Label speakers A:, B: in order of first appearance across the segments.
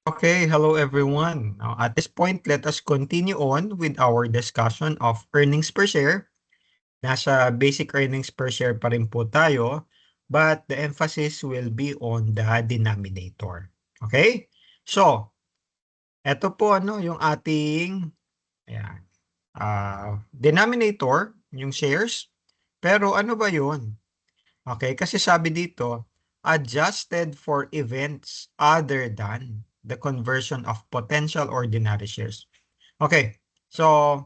A: Okay, hello everyone. Now, at this point, let us continue on with our discussion of earnings per share. Nasa basic earnings per share pa rin po tayo, but the emphasis will be on the denominator. Okay? So, eto po yung ating ayan, denominator, yung shares. Pero ano ba yun? Okay, kasi sabi dito, adjusted for events other than the conversion of potential ordinary shares. Okay, so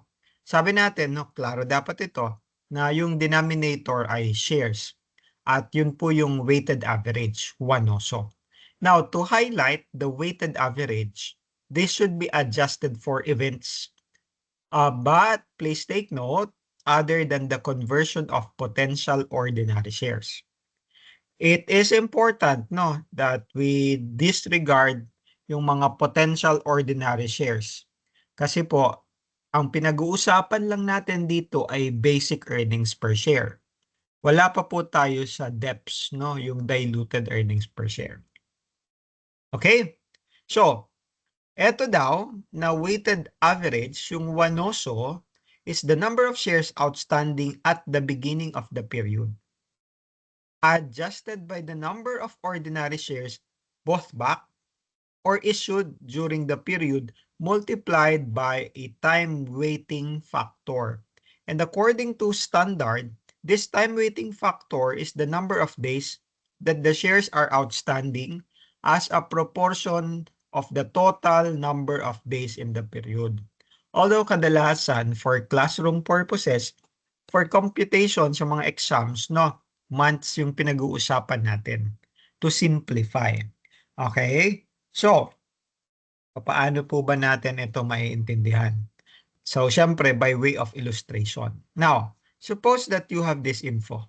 A: sabi natin, no, klaro dapat ito, na yung denominator ay shares. At yun po yung weighted average, 1 also. Now, to highlight the weighted average, this should be adjusted for events. But please take note, other than the conversion of potential ordinary shares. It is important, no, that we disregard yung mga potential ordinary shares. Kasi po, ang pinag-uusapan lang natin dito ay basic earnings per share. Wala pa po tayo sa DEPS, no, yung diluted earnings per share. Okay? So, eto daw na weighted average, yung WANOSO, is the number of shares outstanding at the beginning of the period, adjusted by the number of ordinary shares both back or issued during the period multiplied by a time weighting factor. And according to standard, this time weighting factor is the number of days that the shares are outstanding as a proportion of the total number of days in the period. Although kadalasan for classroom purposes, for computation sa mga exams, no, months yung pinag-uusapan natin to simplify. Okay? So, paano po ba natin ito maiintindihan? So, syempre, by way of illustration. Now, suppose that you have this info.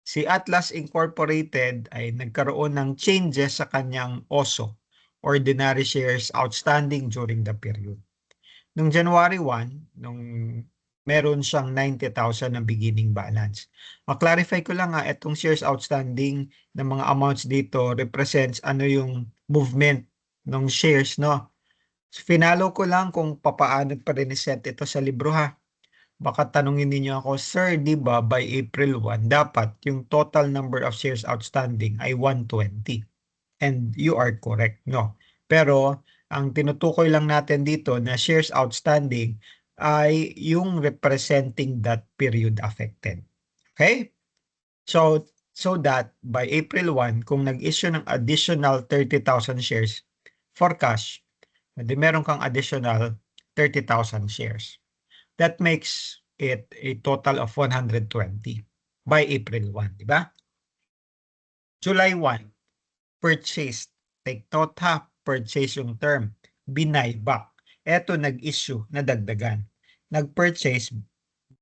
A: Si Atlas Incorporated ay nagkaroon ng changes sa kanyang OSO, Ordinary Shares Outstanding during the period. Nung January 1, nung meron siyang 90,000 na beginning balance. Ma-clarify ko lang itong shares outstanding ng mga amounts dito represents ano yung movement ng shares, no? Finalo ko lang kung papaano pa rin set ito sa libro ha. Baka tanungin niyo ako, sir, di ba by April 1, dapat yung total number of shares outstanding ay 120. And you are correct, no? Pero ang tinutukoy lang natin dito na shares outstanding ay yung representing that period affected. Okay? So that by April 1, kung nag-issue ng additional 30,000 shares for cash, hindi meron kang additional 30,000 shares. That makes it a total of 120 by April 1, di ba? July 1, purchased. Take note ha, purchase yung term. Binayback. Eto nag-issue, nadagdagan. Nag-purchase,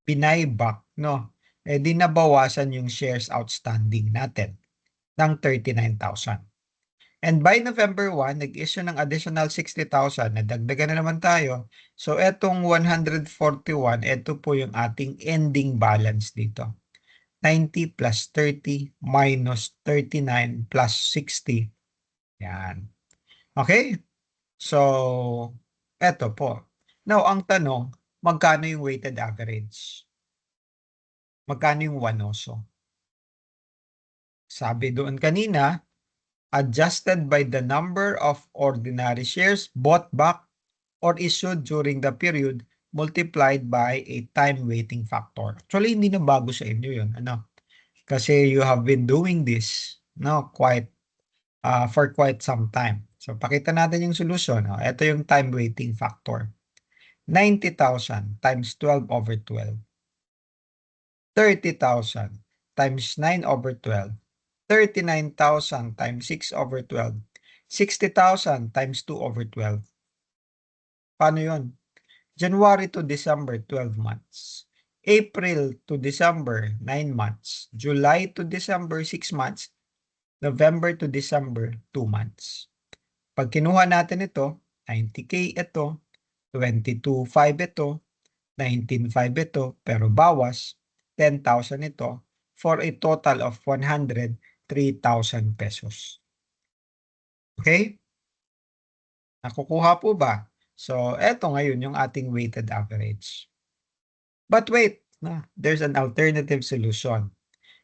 A: binayback, no? Eh di nabawasan yung shares outstanding natin ng 39,000. And by November 1, nag-issue ng additional 60,000. Nadagdagan na naman tayo. So, etong 141, ito po yung ating ending balance dito. 90 plus 30 minus 39 plus 60. Yan. Okay? So, eto po. Now, ang tanong, magkano yung weighted average? Magkano yung WANOSO? Sabi doon kanina, adjusted by the number of ordinary shares bought back or issued during the period multiplied by a time weighting factor. Actually, hindi na bago sa inyo yun. Ano? Kasi you have been doing this for quite some time. So, pakita natin yung solution. Ito yung time weighting factor. 90,000 times 12 over 12. 30,000 times 9 over 12. 39,000 times 6 over 12. 60,000 times 2 over 12. Paano yun? January to December, 12 months. April to December, 9 months. July to December, 6 months. November to December, 2 months. Pag kinuha natin ito, 90K ito, 22,500 ito, 19,500 ito, pero bawas, 10,000 ito, for a total of 103,000 pesos. Okay? Nakukuha po ba? So, eto ngayon yung ating weighted average. But wait, there's an alternative solution.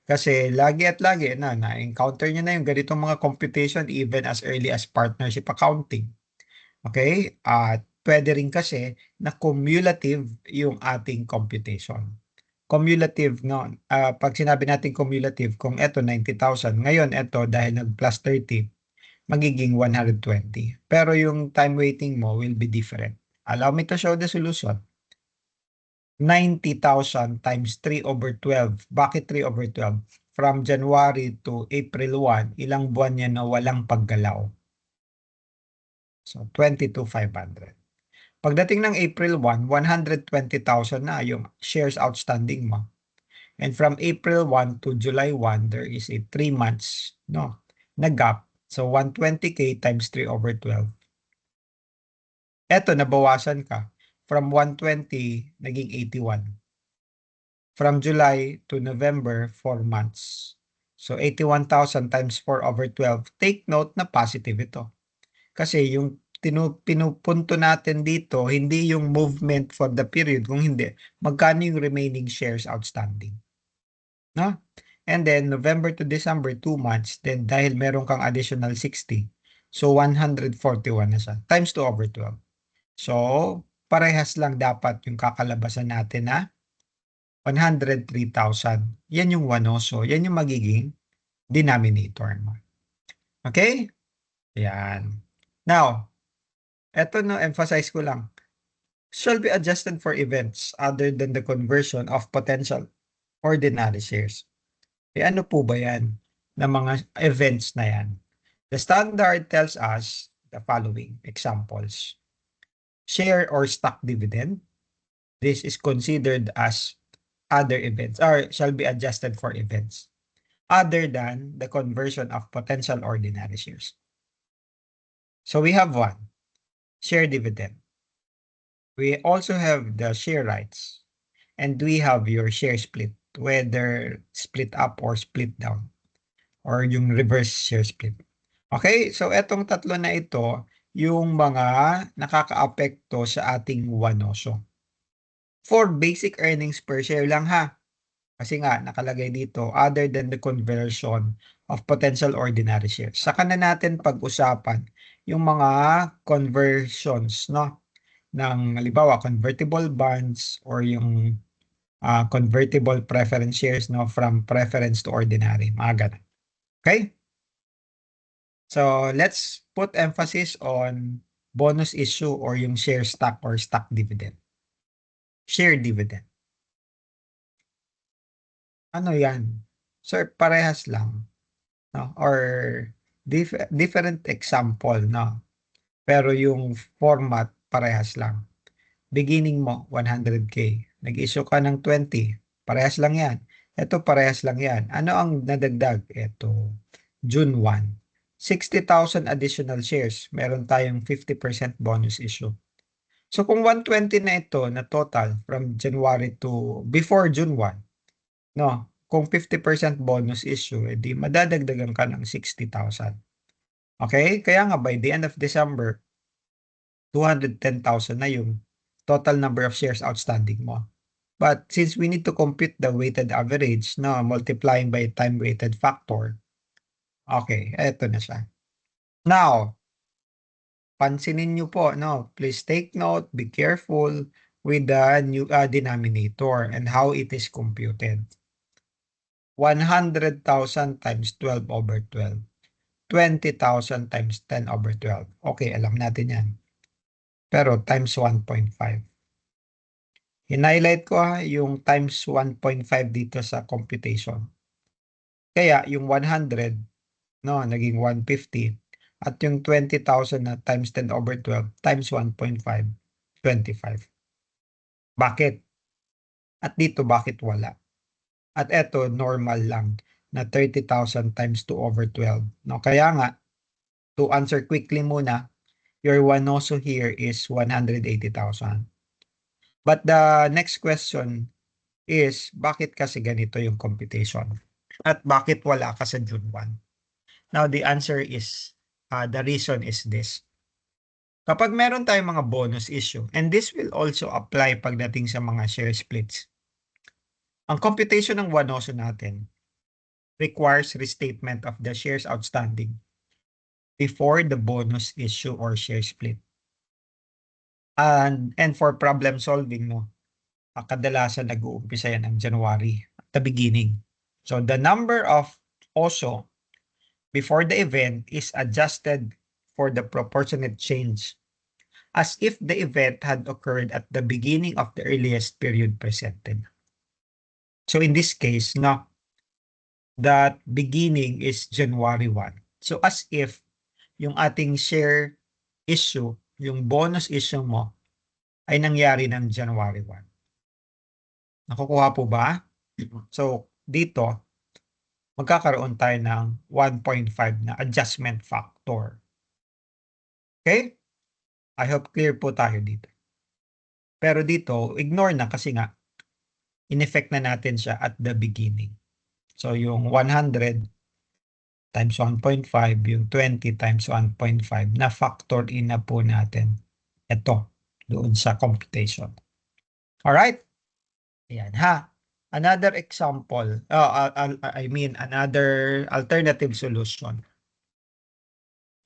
A: Kasi lagi at lagi na-encounter nyo na yung ganitong mga computation even as early as partnership accounting. Okay? At pwede rin kasi na cumulative yung ating computation. Cumulative, no? Pag sinabi natin cumulative, kung eto 90,000, ngayon eto dahil nag-plus 30, magiging 120. Pero yung time waiting mo will be different. Allow me to show the solution. 90,000 times 3/12. Bakit 3/12? From January to April 1, ilang buwan yan na walang paggalaw? So, 22,500. Pagdating ng April 1, 120,000 na yung shares outstanding mo. And from April 1 to July 1, there is a 3 months na gap. So, 120K times 3/12. Eto, nabawasan ka. From 120, naging 81. From July to November, 4 months. So, 81,000 times 4/12. Take note na positive ito. Kasi yung pinupunto natin dito, hindi yung movement for the period, kung hindi, magkano yung remaining shares outstanding. No? And then, November to December, 2 months. Then, dahil meron kang additional 60, so 141 na siya. Times 2/12. So, parehas lang dapat yung kakalabasan natin na 103,000. Yan yung wanoso. Yan yung magiging denominator mo. Okay? Yan. Now, eto emphasize ko lang. Shall be adjusted for events other than the conversion of potential ordinary shares. Ano po ba yan? Na mga events na yan. The standard tells us the following examples. Share or stock dividend. This is considered as other events or shall be adjusted for events other than the conversion of potential ordinary shares. So we have one, share dividend. We also have the share rights, and we have your share split, whether split up or split down, or yung reverse share split. Okay, so etong tatlo na ito, yung mga nakakaapekto sa ating wanoso. For basic earnings per share lang ha. Kasi nga, nakalagay dito, other than the conversion of potential ordinary shares. Saka na natin pag-usapan yung mga conversions, ng halimbawa, convertible bonds or yung convertible preference shares, from preference to ordinary. Mga ganun. Okay? So, let's put emphasis on bonus issue or yung share stock or stock dividend. Share dividend. Ano yan? Sir, parehas lang. Or different example, pero yung format parehas lang. Beginning mo 100K, nag-issue ka ng 20, parehas lang yan. Ito parehas lang yan. Ano ang nadagdag? Ito, June 1, 60,000 additional shares, meron tayong 50% bonus issue. So kung 120 na ito na total from January to before June 1, kung 50% bonus issue, edi madadagdagan ka ng 60,000. Okay? Kaya nga by the end of December, 210,000 na yung total number of shares outstanding mo. But since we need to compute the weighted average, multiplying by time-weighted factor, okay, eto na siya. Now, pansinin nyo po, please take note, be careful with the new denominator and how it is computed. 100,000 times 12/12. 20,000 times 10/12. Okay, alam natin yan. Pero times 1.5. Hinighlight ko yung times 1.5 dito sa computation. Kaya yung 100, naging 150. At yung 20,000 na times 10/12 times 1.5, 25. Bakit? At dito bakit wala? At eto, normal lang na 30,000 times 2/12. Kaya nga, to answer quickly muna, your wanoso here is 180,000. But the next question is, bakit kasi ganito yung computation? At bakit wala ka sa June 1? Now, the answer is, the reason is this. Kapag meron tayong mga bonus issue, and this will also apply pagdating sa mga share splits, ang computation ng WANOSO natin requires restatement of the shares outstanding before the bonus issue or share split. And for problem solving, no, kadalasan nag-uumpisa yan ng January at the beginning. So the number of OSO before the event is adjusted for the proportionate change as if the event had occurred at the beginning of the earliest period presented. So in this case, no, that beginning is January 1. So as if yung ating share issue, yung bonus issue mo, ay nangyari ng January 1. Nakukuha po ba? So dito, magkakaroon tayo ng 1.5 na adjustment factor. Okay? I hope clear po tayo dito. Pero dito, ignore na kasi nga, in-effect na natin siya at the beginning. So yung 100 times 1.5, yung 20 times 1.5, na factor in na po natin ito doon sa computation. Alright? Ayan ha. Another example, another alternative solution.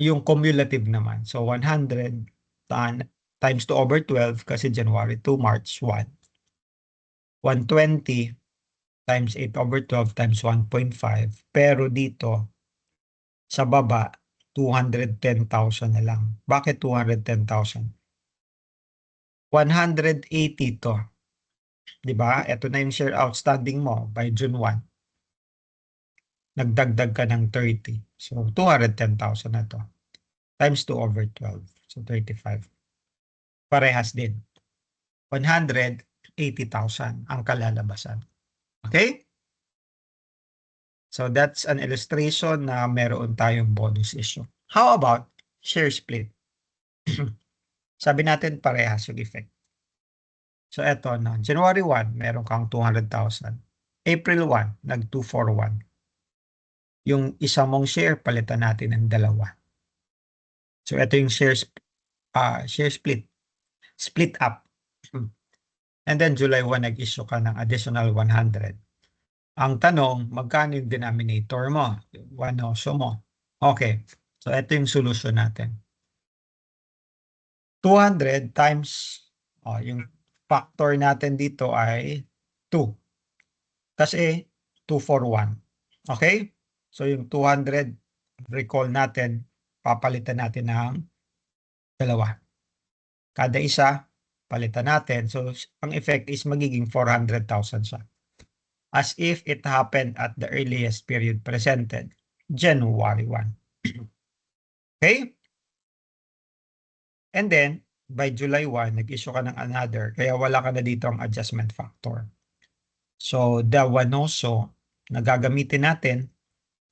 A: Yung cumulative naman. So 100 times 2 over 12 kasi January 2, March 1. 120 times 8 over 12 times 1.5. Pero dito, sa baba, 210,000 na lang. Bakit 210,000? 180 to. Diba? Ito na yung share outstanding mo by June 1. Nagdagdag ka ng 30. So, 210,000 na to. Times 2 over 12. So, 35. Parehas din. 180,000 ang kalalabasan. Okay? So, that's an illustration na meron tayong bonus issue. How about share split? Sabi natin parehas yung effect. So, eto na. January 1, meron kang 200,000. April 1, nag-241. Yung isa mong share, palitan natin ng dalawa. So, ito yung share split. Split up. And then, July 1, nag-issue ka ng additional 100. Ang tanong, magkano yung denominator mo? WANOSO mo. Okay. So, ito yung solution natin. 200 times, yung factor natin dito ay 2. Kasi 241. Okay? So yung 200, recall natin, papalitan natin ng dalawa. Kada isa, palitan natin. So ang effect is magiging 400,000 siya. As if it happened at the earliest period presented, January 1. Okay? And then, by July 1, nag-issue ka ng another, kaya wala ka na dito ang adjustment factor. So, the WANOSO na gagamitin natin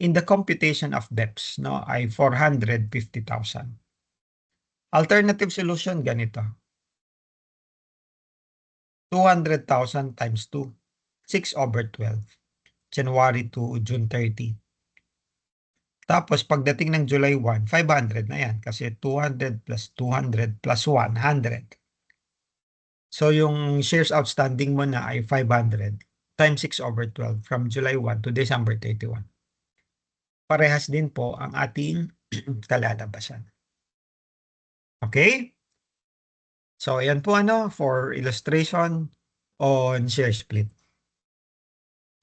A: in the computation of DEPS, no, ay 450,000. Alternative solution, ganito. 200,000 times 2, 6 over 12. January 2, June 30. Tapos, pagdating ng July 1, 500 na yan kasi 200 plus 200 plus 100. So, yung shares outstanding mo na ay 500 times 6 over 12 from July 1 to December 31. Parehas din po ang ating kalalabasan. Okay? So, ayan po for illustration on share split.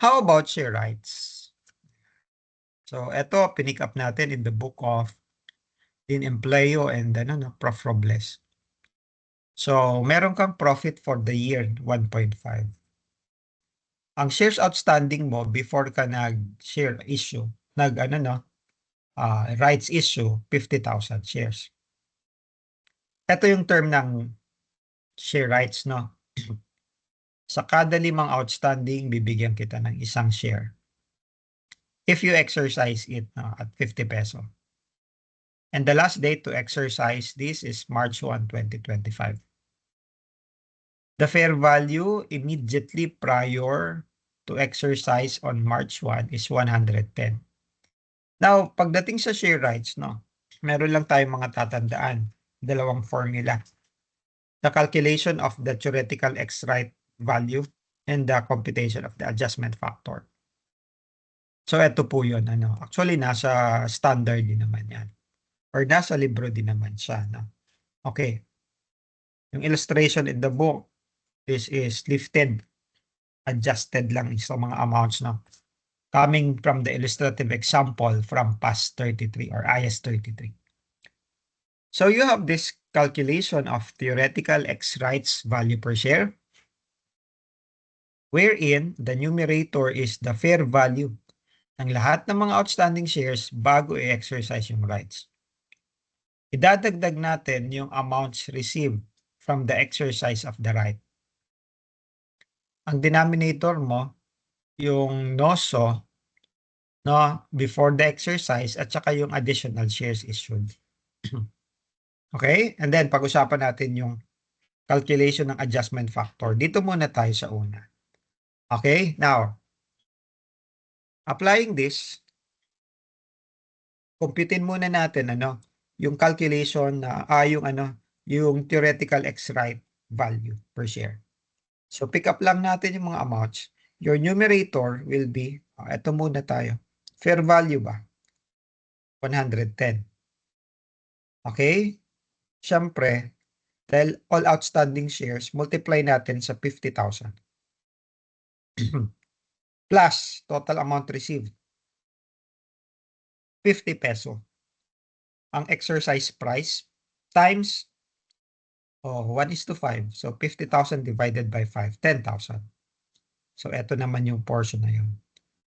A: How about share rights? So, ito, pinick up natin in the book of Dean Empleo and Prof. Robles. So, meron kang profit for the year, 1.5. Ang shares outstanding mo before ka nag-share issue, rights issue, 50,000 shares. Ito yung term ng share rights, no? Sa kada 5 outstanding, bibigyan kita ng isang share. If you exercise it at 50 peso. And the last date to exercise this is March 1, 2025. The fair value immediately prior to exercise on March 1 is 110. Now, pagdating sa share rights, meron lang tayong mga tatandaan. dalawang formula. The calculation of the theoretical X-right value and the computation of the adjustment factor. So, ito po yun. Actually, nasa standard din naman yan. Or nasa libro din naman siya. No? Okay. Yung illustration in the book, this is lifted, adjusted lang sa mga amounts. No? Coming from the illustrative example from PAS 33 or IS 33. So you have this calculation of theoretical X-rights value per share, wherein the numerator is the fair value ng lahat ng mga outstanding shares bago i-exercise yung rights. Idadagdag natin yung amounts received from the exercise of the right. Ang denominator mo, yung NOSO, no, before the exercise, at saka yung additional shares issued. Okay? And then, pag-usapan natin yung calculation ng adjustment factor. Dito muna tayo sa una. Okay? Now, applying this, computein muna natin yung calculation na yung theoretical X-right value per share. So pick up lang natin yung mga amounts. Your numerator will be, ito muna tayo. Fair value ba? 110. Okay? Siyempre, dahil all outstanding shares, multiply natin sa 50,000. Plus total amount received. 50 peso. Ang exercise price times 1:5. So 50,000 divided by 5, 10,000. So ito naman yung portion na yun.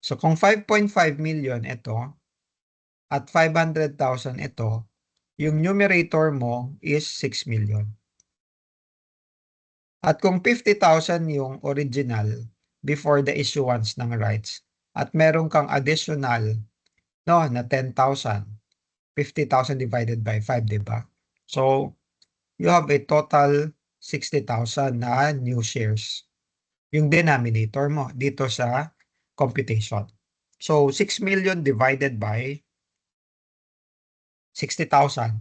A: So kung 5.5 million ito at 500,000 ito, yung numerator mo is 6 million. At kung 50,000 yung original before the issuance ng rights at meron kang additional na 10,000, 50,000 divided by 5, diba? So you have a total 60,000 na new shares. Yung denominator mo dito sa computation. So 6 million divided by 60,000.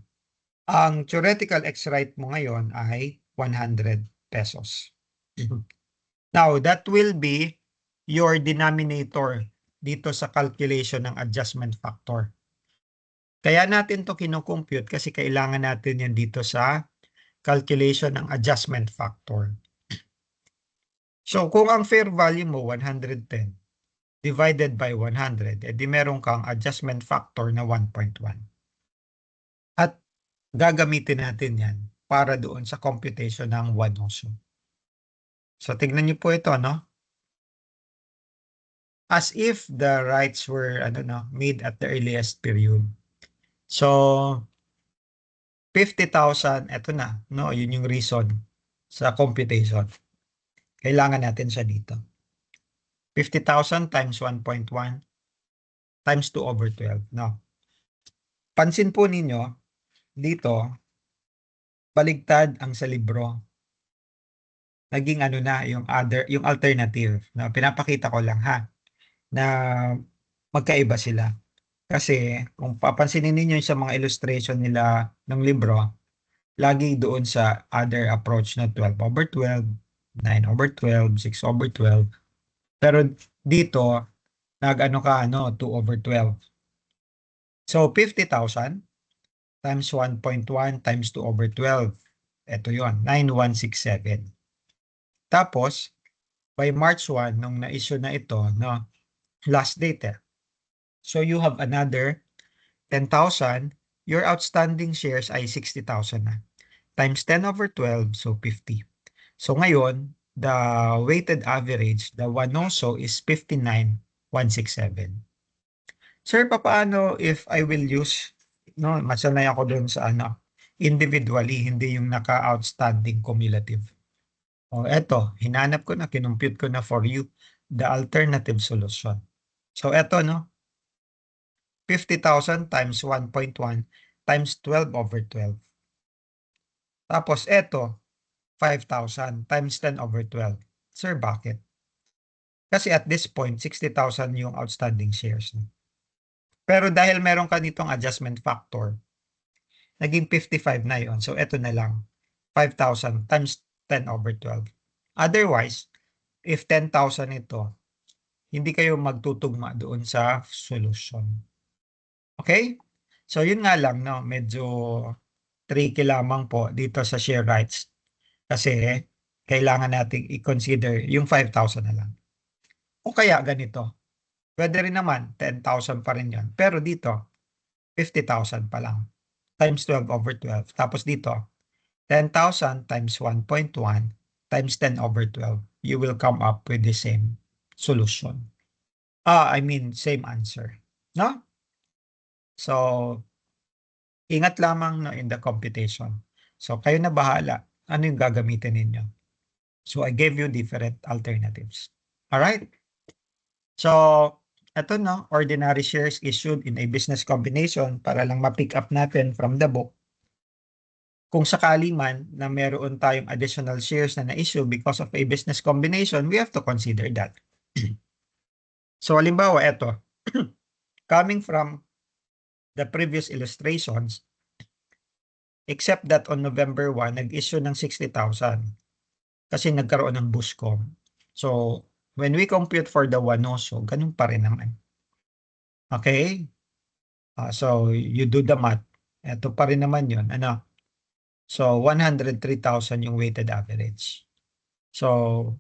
A: Ang theoretical X-right mo ngayon ay 100 pesos. Now, that will be your denominator dito sa calculation ng adjustment factor. Kaya natin to kinocompute kasi kailangan natin yan dito sa calculation ng adjustment factor. So, kung ang fair value mo 110 divided by 100, edi meron kang adjustment factor na 1.1. At gagamitin natin yan para doon sa computation ng 1 also. So, tignan niyo po ito, no? As if the rights were made at the earliest period. So, 50,000, ito na, no? Yun yung reason sa computation. Kailangan natin siya dito. 50,000 times 1.1 times 2/12, no? Pansin po ninyo, dito, baligtad ang sa libro. Naging yung alternative. No? Pinapakita ko lang na magkaiba sila. Kasi kung papansinin niyo sa mga illustration nila ng libro, lagi doon sa other approach na 12/12, 9/12, 6/12. Pero dito, 2/12. So 50,000 times 1.1 times 2/12. Ito yon, 9,167. Tapos, by March 1, nung na-issue na ito, no, last date. So you have another 10,000. Your outstanding shares ay 60,000 na. Times 10/12, so 50. So ngayon, the weighted average, the one also is 59,167. Sir, paano if I will use, masanay ako doon sa individually, hindi yung naka-outstanding cumulative. Eto, hinanap ko na, kinumpute ko na for you the alternative solution. So eto, 50,000 times 1.1 times 12/12. Tapos eto, 5,000 times 10/12. Sir, bakit? Kasi at this point, 60,000 yung outstanding shares. Pero dahil meron ka nitong adjustment factor, naging 55 na yon. So, ito na lang. 5,000 times 10 over 12. Otherwise, if 10,000 ito, hindi kayo magtutugma doon sa solution. Okay? So, yun nga lang, no? Medyo tricky lamang po dito sa share rights. Kasi, kailangan nating i-consider yung 5,000 na lang. O kaya ganito. Pwede rin naman, 10,000 pa rin yun. Pero dito, 50,000 pa lang. Times 12 over 12. Tapos dito, 10,000 times 1.1 times 10 over 12. You will come up with the same solution. Same answer. No? So, ingat lamang no, in the computation. So, kayo na bahala. Ano yung gagamitin ninyo? So, I gave you different alternatives. Alright? So, ito no, ordinary shares issued in a business combination para lang ma-pick up natin from the book. Kung sakali man na meron tayong additional shares na na-issue because of a business combination, we have to consider that. So, halimbawa, ito. Coming from the previous illustrations, except that on November 1, nag-issue ng 60,000 kasi nagkaroon ng Buscom. So, when we compute for the Wanoso, ganun pa rin naman. Okay? So, you do the math. Ito pa rin naman yun. Ano? So, 103,000 yung weighted average. So,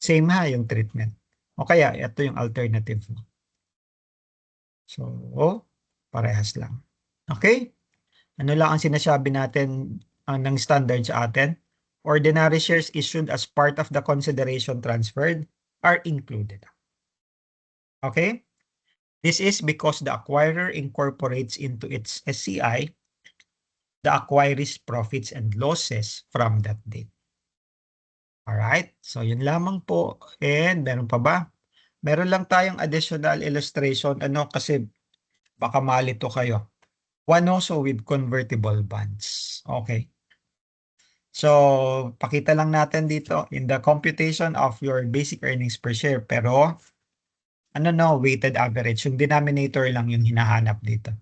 A: same ha yung treatment. O kaya, ito yung alternative. So, parehas lang. Okay? Ano lang ang sinasabi natin ng standard sa atin? Ordinary shares issued as part of the consideration transferred are included. Okay? This is because the acquirer incorporates into its SCI the acquiree's profits and losses from that date. Alright? So, yun lamang po. And meron pa ba? Meron lang tayong additional illustration. Kasi baka malito kayo. One also with convertible bonds. Okay. So, pakita lang natin dito in the computation of your basic earnings per share. Pero, weighted average. Yung denominator lang yung hinahanap dito.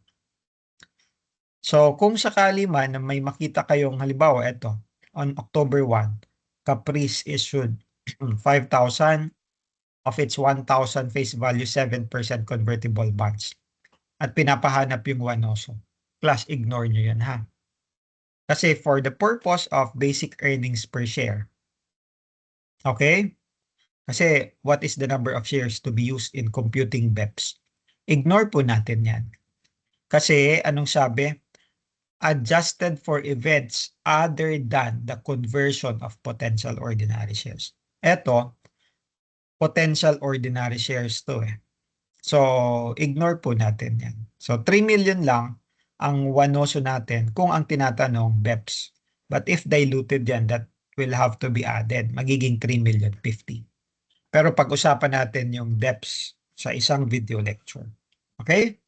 A: So, kung sakali man na may makita kayong, halimbawa, ito, on October 1, Caprice issued 5,000 of its 1,000 face value 7% convertible bonds. At pinapahanap yung Wanoso. Plus, ignore nyo yan, ha? Kasi for the purpose of basic earnings per share, okay? Kasi what is the number of shares to be used in computing BEPS? Ignore po natin yan. Kasi anong sabi? Adjusted for events other than the conversion of potential ordinary shares. Ito, potential ordinary shares to eh. So, ignore po natin yan. So, 3 million lang ang Wanoso natin kung ang tinatanong BEPS. But if diluted yan, that will have to be added. Magiging 3,050,000. Pero pag-usapan natin yung DEPS sa isang video lecture. Okay?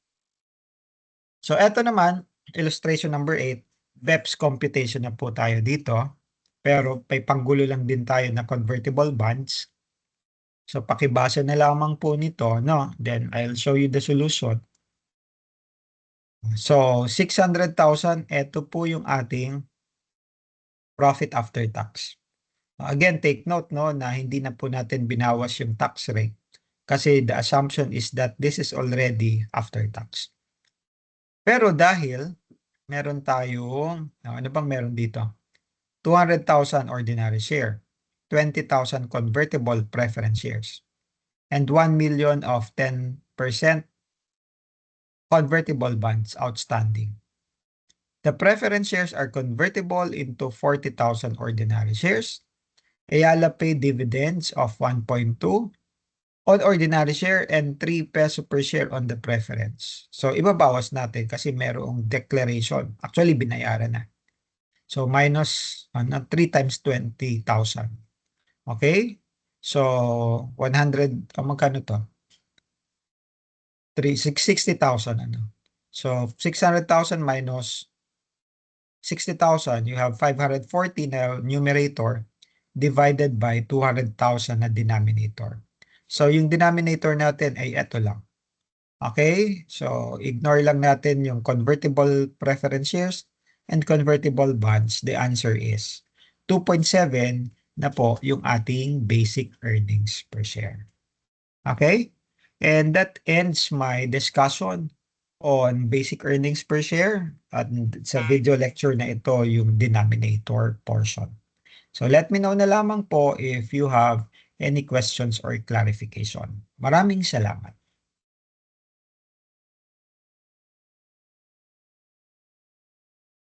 A: So, eto naman, illustration number 8, BEPS computation na po tayo dito. Pero may panggulo lang din tayo na convertible bonds. So, pakibasa na lamang po nito, no? Then, I'll show you the solution. So, 600,000, ito po yung ating profit after tax. Again, take note no, na hindi na po natin binawas yung tax rate kasi the assumption is that this is already after tax. Pero dahil meron tayong, ano bang meron dito? 200,000 ordinary share, 20,000 convertible preference shares, and 1 million of 10% convertible bonds outstanding. The preference shares are convertible into 40,000 ordinary shares. Ayala pay dividends of 1.2 on ordinary share and 3 peso per share on the preference. So, ibabawas natin kasi merong declaration. Actually, binayaran na. So, minus 3 times 20,000. Okay? So, 100, magkano to? 60,000 ano. So, 600,000 minus 60,000, you have 540 na numerator divided by 200,000 na denominator. So, yung denominator natin ay ito lang. Okay? So, ignore lang natin yung convertible preference shares and convertible bonds, the answer is 2.7 na po yung ating basic earnings per share. Okay? And that ends my discussion on basic earnings per share. At sa video lecture na ito, yung denominator portion. So let me know na lamang po if you have any questions or clarification. Maraming salamat.